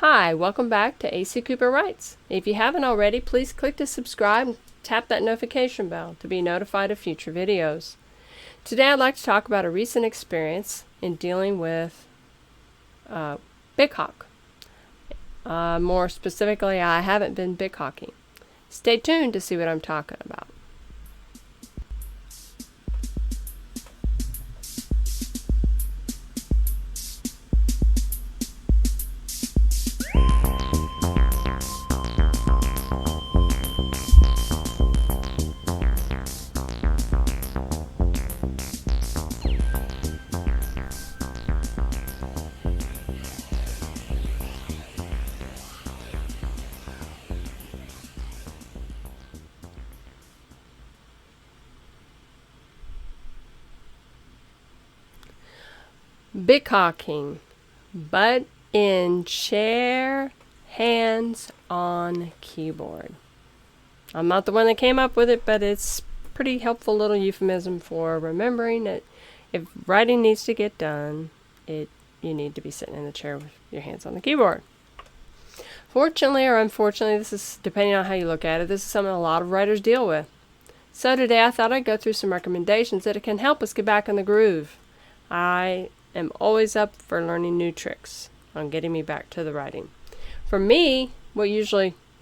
Hi, welcome back to AC Cooper Writes. If you haven't already, please click to subscribe and tap that notification bell to be notified of future videos. Today I'd like to talk about a recent experience in dealing with big hawk. More specifically, I haven't been big hawking. Stay tuned to see what I'm talking about. Big hawking, butt in chair, hands on keyboard. I'm not the one that came up with it, but it's pretty helpful little euphemism for remembering that if writing needs to get done, you need to be sitting in the chair with your hands on the keyboard. Fortunately or unfortunately, this is depending on how you look at it, this is something a lot of writers deal with. So today I thought I'd go through some recommendations that can help us get back in the groove. I am always up for learning new tricks on getting me back to the writing. For me, what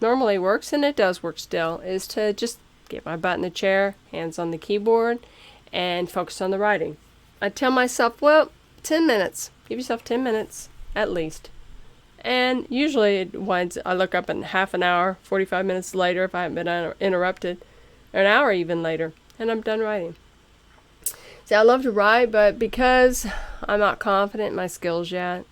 normally works, and it does work still, is to just get my butt in the chair, hands on the keyboard, and focus on the writing. I tell myself, 10 minutes. Give yourself 10 minutes at least. And usually I look up in half an hour, 45 minutes later if I haven't been interrupted, or an hour even later, and I'm done writing. See, I love to write, but because I'm not confident in my skills yet,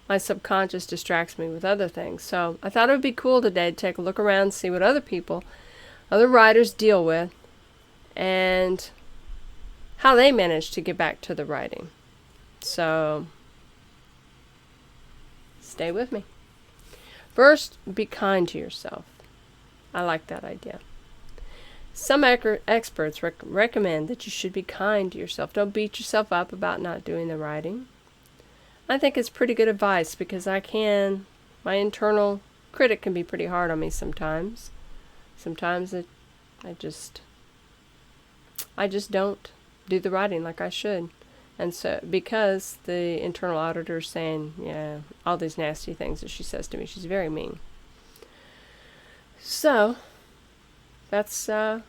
my subconscious distracts me with other things. So I thought it would be cool today to take a look around and see what other writers deal with, and how they manage to get back to the writing. So stay with me. First, be kind to yourself. I like that idea. Some experts recommend that you should be kind to yourself. Don't beat yourself up about not doing the writing. I think it's pretty good advice because my internal critic can be pretty hard on me sometimes. Sometimes I just don't do the writing like I should. And so, because the internal auditor's saying, all these nasty things that she says to me, she's very mean. So, that's the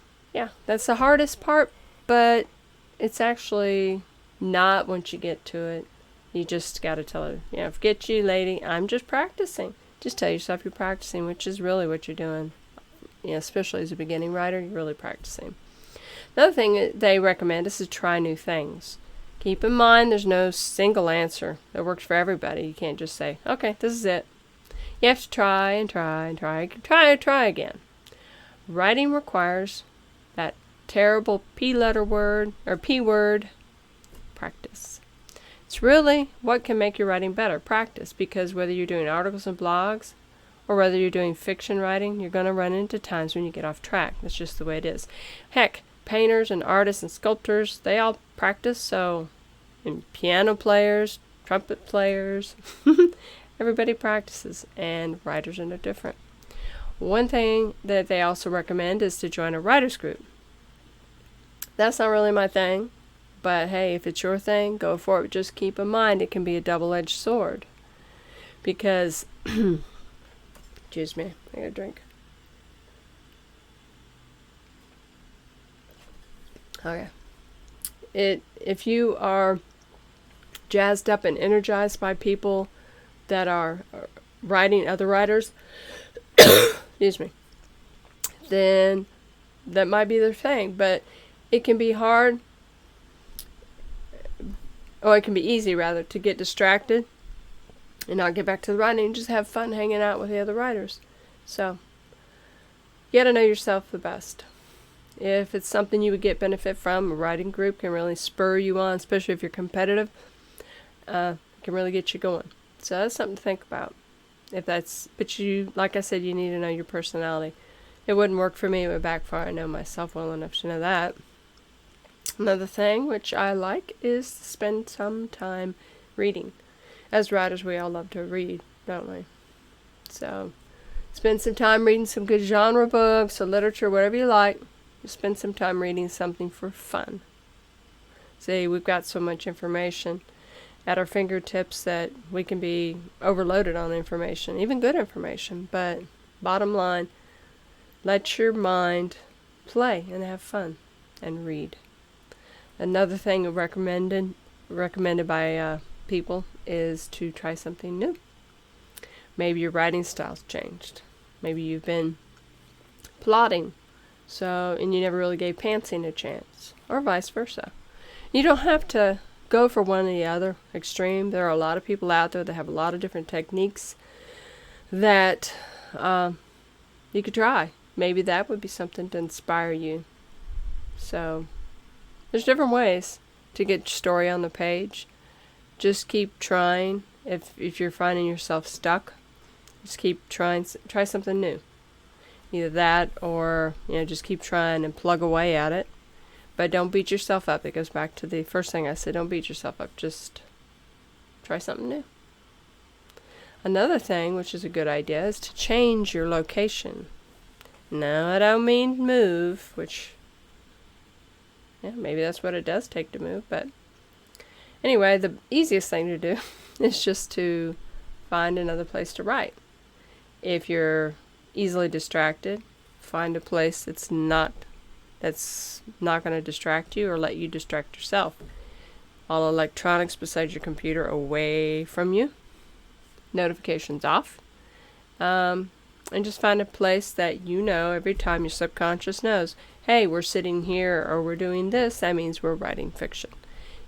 hardest part, but it's actually not once you get to it. You just got to tell her, forget you, lady, I'm just practicing. Just tell yourself you're practicing, which is really what you're doing. Especially as a beginning writer, you're really practicing. Another thing they recommend is to try new things. Keep in mind there's no single answer that works for everybody. You can't just say, okay, this is it. You have to try and try and try again. Writing requires that terrible P word, practice. It's really what can make your writing better, practice, because whether you're doing articles and blogs or whether you're doing fiction writing, you're going to run into times when you get off track. That's just the way it is. Heck, painters and artists and sculptors, they all practice, and piano players, trumpet players, everybody practices, and writers are no different. One thing that they also recommend is to join a writer's group. That's not really my thing, but hey, if it's your thing, go for it. Just keep in mind it can be a double-edged sword. Because, excuse me, I got a drink. Okay. If you are jazzed up and energized by people that are writing other writers, excuse me, then that might be their thing. But it can be hard, or it can be easy rather, to get distracted and not get back to the writing and just have fun hanging out with the other writers. So you got to know yourself the best. If it's something you would get benefit from, a writing group can really spur you on, especially if you're competitive. It can really get you going. So that's something to think about. But like I said, you need to know your personality. It wouldn't work for me, it would backfire. I know myself well enough to know that. Another thing which I like is to spend some time reading. As writers, we all love to read, don't we? So spend some time reading some good genre books or literature, whatever you like. Just spend some time reading something for fun. See, we've got so much information at our fingertips that we can be overloaded on information, even good information. But bottom line, let your mind play and have fun and read. Another thing recommended by people is to try something new. Maybe your writing style's changed. Maybe you've been plotting, and you never really gave pantsing a chance, or vice versa. You don't have to go for one or the other extreme. There are a lot of people out there that have a lot of different techniques that you could try. Maybe that would be something to inspire you. So there's different ways to get your story on the page. Just keep trying. If you're finding yourself stuck, just keep trying. Try something new. Either that or just keep trying and plug away at it. But don't beat yourself up. It goes back to the first thing I said. Don't beat yourself up. Just try something new. Another thing, which is a good idea, is to change your location. No, I don't mean move, which, maybe that's what it does take to move. But anyway, the easiest thing to do is just to find another place to write. If you're easily distracted, find a place that's not going to distract you or let you distract yourself. All electronics besides your computer away from you. Notifications off. And just find a place that every time your subconscious knows, hey, we're sitting here or we're doing this, that means we're writing fiction.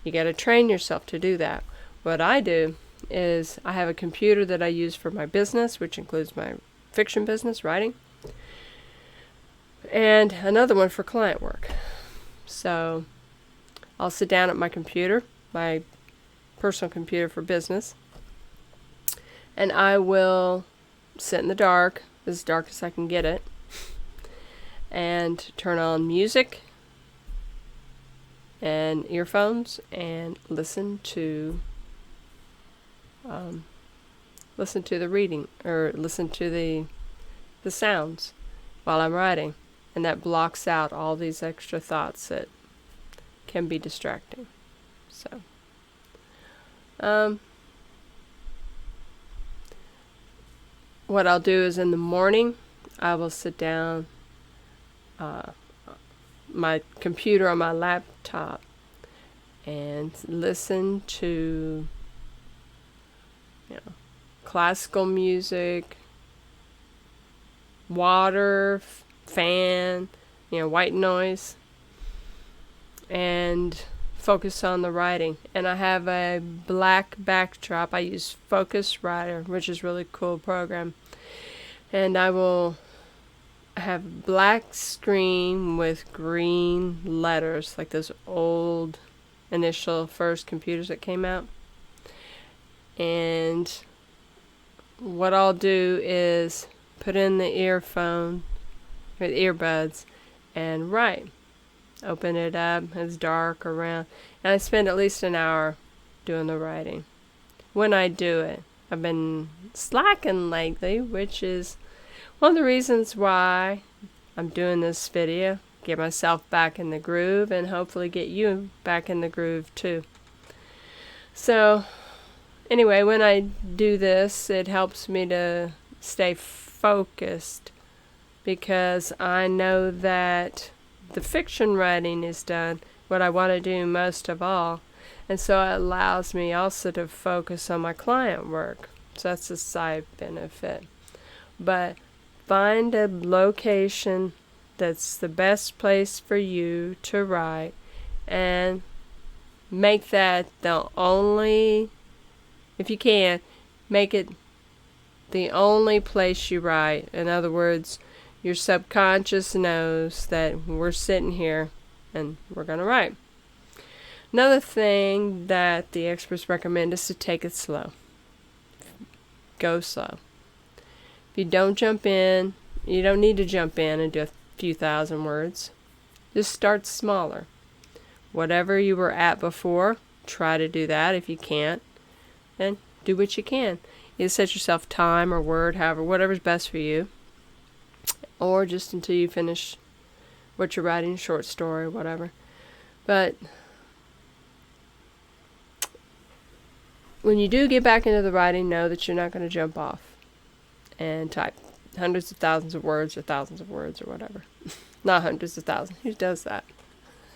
You got to train yourself to do that. What I do is I have a computer that I use for my business, which includes my fiction business, writing, and another one for client work. So I'll sit down at my computer, my personal computer for business, and I will sit in the dark, as dark as I can get it, and turn on music and earphones and listen to the reading, or listen to the sounds while I'm writing, and that blocks out all these extra thoughts that can be distracting. So what I'll do is in the morning I will sit down my computer on my laptop and listen to classical music, water, fan, white noise, and focus on the writing. And I have a black backdrop. I use Focusrite, which is a really cool program. And I will have black screen with green letters, like those old initial first computers that came out. And what I'll do is put in the earbuds and write. Open it up, it's dark around, and I spend at least an hour doing the writing. When I do it, I've been slacking lately, which is one of the reasons why I'm doing this video. Get myself back in the groove and hopefully get you back in the groove too. So anyway, when I do this, it helps me to stay focused, because I know that the fiction writing is done, what I want to do most of all, and so it allows me also to focus on my client work. So that's a side benefit. But find a location that's the best place for you to write, and make that the only, if you can, make it the only place you write. In other words, your subconscious knows that we're sitting here and we're going to write. Another thing that the experts recommend is to take it slow. Go slow. If you don't jump in, you don't need to jump in and do a few thousand words. Just start smaller. Whatever you were at before, try to do that. If you can't, then do what you can. You set yourself time or word, however, whatever's best for you. Or just until you finish what you're writing, short story, whatever. But when you do get back into the writing, know that you're not going to jump off and type hundreds of thousands of words or thousands of words or whatever. Not hundreds of thousands. Who does that?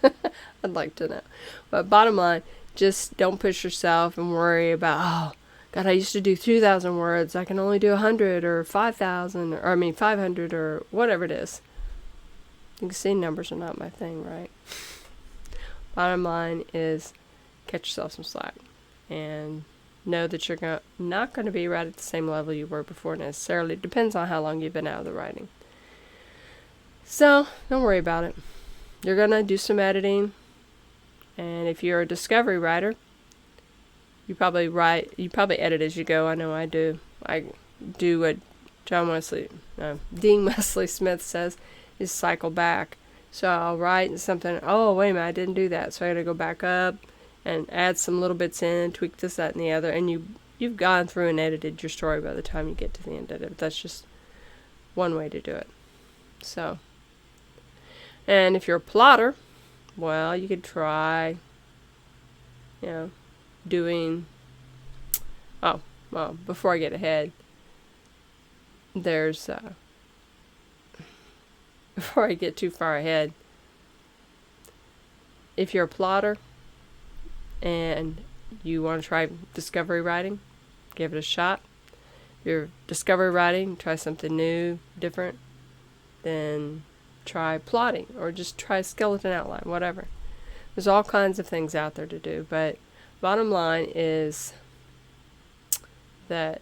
I'd like to know. But bottom line, just don't push yourself and worry about, oh, God, I used to do 2,000 words. I can only do 100 or 5,000 or 500 or whatever it is. You can see numbers are not my thing, right? Bottom line is catch yourself some slack and know that you're not going to be right at the same level you were before necessarily. It depends on how long you've been out of the writing. So don't worry about it. You're going to do some editing. And if you're a discovery writer, you probably edit as you go. I know I do. I do what Dean Wesley Smith says, is cycle back. So I'll write something, oh, wait a minute, I didn't do that. So I got to go back up and add some little bits in, tweak this, that, and the other. And you've gone through and edited your story by the time you get to the end of it. That's just one way to do it. So, and if you're a plotter, well, you could try, doing, before I get ahead, before I get too far ahead, if you're a plotter and you want to try discovery writing, give it a shot. If you're discovery writing, try something new, different, then try plotting or just try skeleton outline, whatever. There's all kinds of things out there to do, but bottom line is that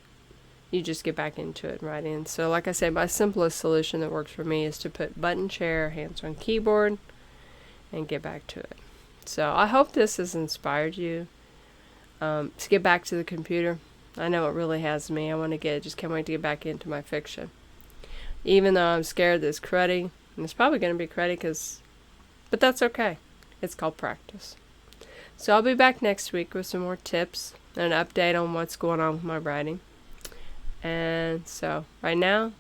you just get back into it and write in. So like I said, my simplest solution that works for me is to put button chair, hands on keyboard, and get back to it. So I hope this has inspired you to get back to the computer. I know it really has me. Just can't wait to get back into my fiction. Even though I'm scared that it's cruddy, and it's probably going to be cruddy but that's okay. It's called practice. So I'll be back next week with some more tips and an update on what's going on with my writing. And so right now,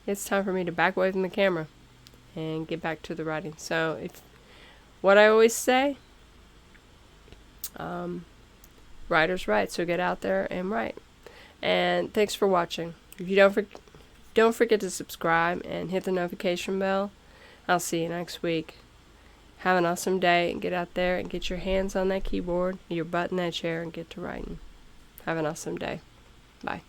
it's time for me to back away from the camera and get back to the writing. So what I always say, writers write, so get out there and write. And thanks for watching. If you don't forget to subscribe and hit the notification bell. I'll see you next week. Have an awesome day and get out there and get your hands on that keyboard, your butt in that chair, and get to writing. Have an awesome day. Bye.